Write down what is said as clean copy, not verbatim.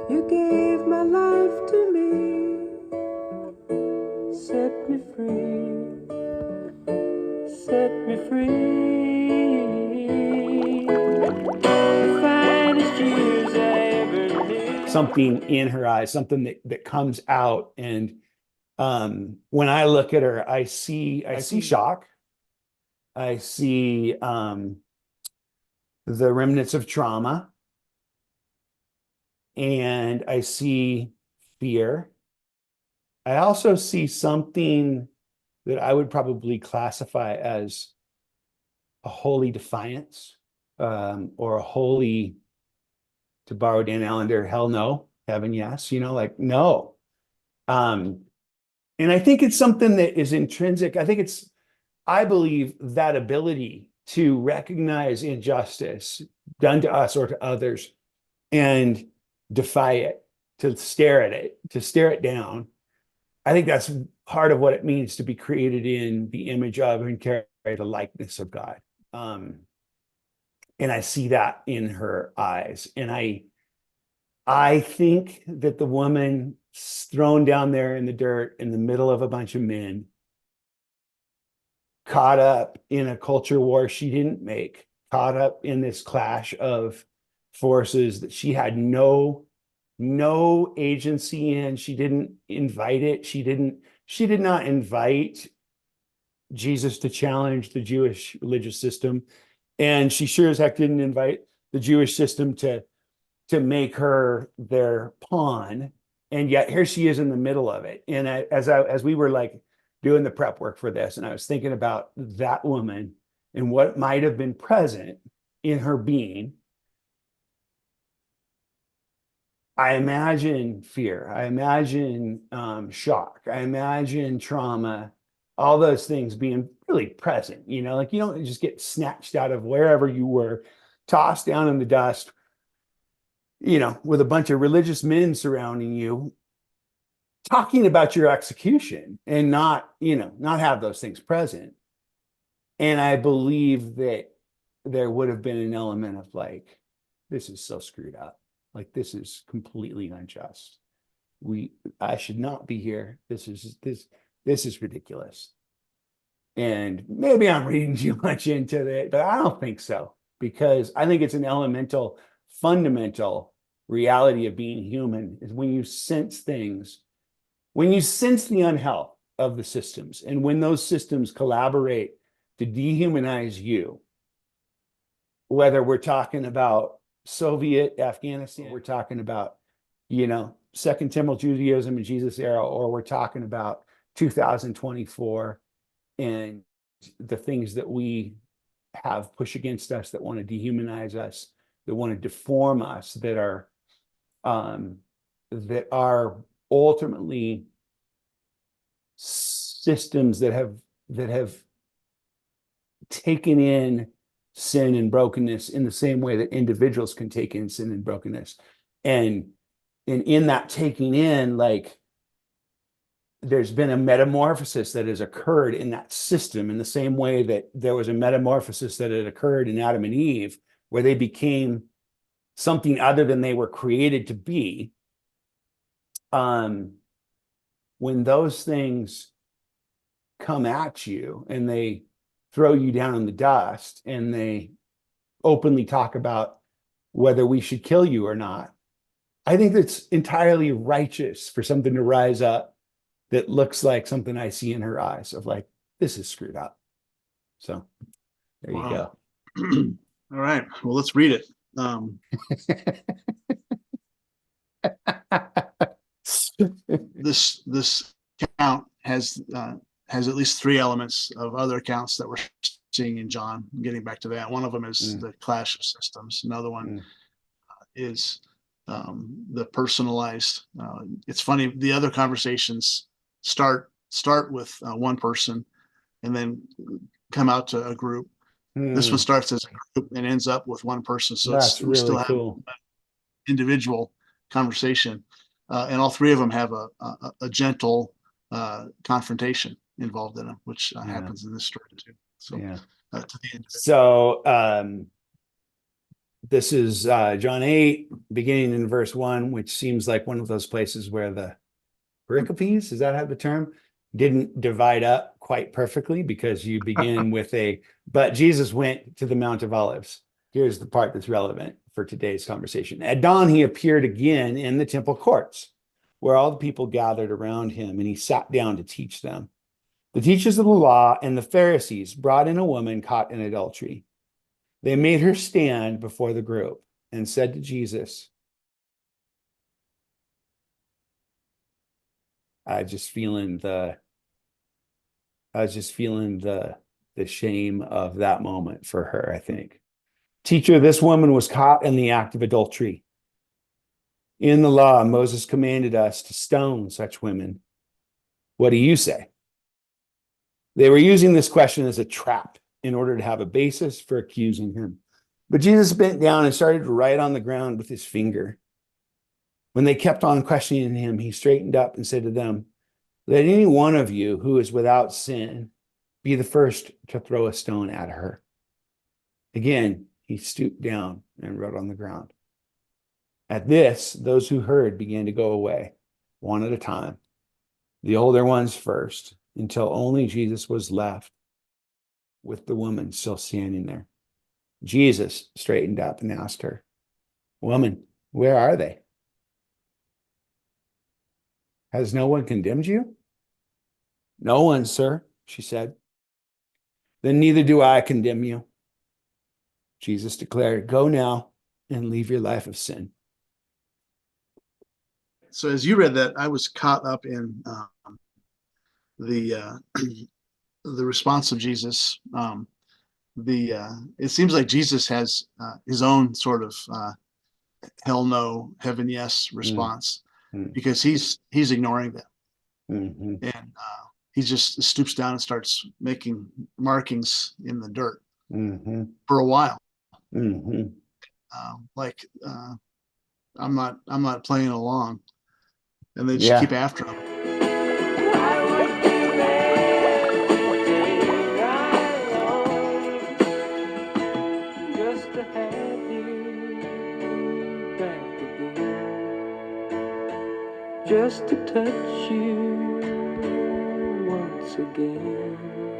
You gave my life to me, set me free, set me free. The finest years I ever lived. Something in her eyes, something that comes out. And when I look at her, I see shock. I see the remnants of trauma, and I see fear. I also see something that I would probably classify as a holy defiance, or a holy, to borrow Dan Allender, hell no, heaven yes, like no. And I think it's something that is intrinsic. I believe that ability to recognize injustice done to us or to others and defy it, to stare at it, to stare it down. I think that's part of what it means to be created in the image of and carry the likeness of God. And I see that in her eyes. And I think that the woman thrown down there in the dirt in the middle of a bunch of men, caught up in a culture war she didn't make, caught up in this clash of forces that she had no agency in. She didn't invite it. She did not invite Jesus to challenge the Jewish religious system. And she sure as heck didn't invite the Jewish system to make her their pawn. And yet here she is in the middle of it. And as we were like doing the prep work for this, and I was thinking about that woman and what might have been present in her being, I imagine fear. I imagine shock. I imagine trauma, all those things being really present. Like you don't just get snatched out of wherever you were, tossed down in the dust, with a bunch of religious men surrounding you, talking about your execution and not have those things present. And I believe that there would have been an element of like, this is so screwed up. Like, this is completely unjust. I should not be here. This is ridiculous. And maybe I'm reading too much into it, but I don't think so, because I think it's an elemental, fundamental reality of being human is when you sense things, when you sense the unhealth of the systems, and when those systems collaborate to dehumanize you, whether we're talking about Soviet Afghanistan, we're talking about, Second Temple Judaism and Jesus era, or we're talking about 2024 and the things that we have push against us that want to dehumanize us, that want to deform us, that are ultimately systems that have taken in sin and brokenness in the same way that individuals can take in sin and brokenness. And in that taking in, like, there's been a metamorphosis that has occurred in that system in the same way that there was a metamorphosis that had occurred in Adam and Eve, where they became something other than they were created to be. When those things come at you and they throw you down in the dust and they openly talk about whether we should kill you or not, I think that's entirely righteous for something to rise up that looks like something I see in her eyes of like, this is screwed up. So there you go. All right. Well, let's read it. This account has at least three elements of other accounts that we're seeing in John. Getting back to that, one of them is the clash of systems. Another one is the personalized. It's funny. The other conversations start with one person and then come out to a group. This one starts as a group and ends up with one person. So that's we really still have cool. Individual conversation, and all three of them have a gentle confrontation involved in them, which happens in this story too. So, Yeah. To the end. So This is John 8, beginning in verse 1, which seems like one of those places where the pericopes, is that how the term, didn't divide up quite perfectly, because you begin with but Jesus went to the Mount of Olives. Here's the part that's relevant for today's conversation. At dawn, he appeared again in the temple courts, where all the people gathered around him, and he sat down to teach them. The teachers of the law and the Pharisees brought in a woman caught in adultery. They made her stand before the group and said to Jesus, I was just feeling the shame of that moment for her, I think. Teacher, this woman was caught in the act of adultery. In the law, Moses commanded us to stone such women. What do you say? They were using this question as a trap in order to have a basis for accusing him. But Jesus bent down and started to write on the ground with his finger. When they kept on questioning him, he straightened up and said to them, let any one of you who is without sin be the first to throw a stone at her. Again, he stooped down and wrote on the ground. At this, those who heard began to go away, one at a time, the older ones first, until only Jesus was left with the woman still standing there. Jesus straightened up and asked her, woman, where are they? Has no one condemned you? No one, sir, she said. Then neither do I condemn you. Jesus declared, go now and leave your life of sin. So as you read that, I was caught up in the the response of Jesus. It seems like Jesus has his own sort of hell no, heaven yes response, because he's ignoring them, and he just stoops down and starts making markings in the dirt for a while, like I'm not playing along, and they just keep after him. Just to touch you once again.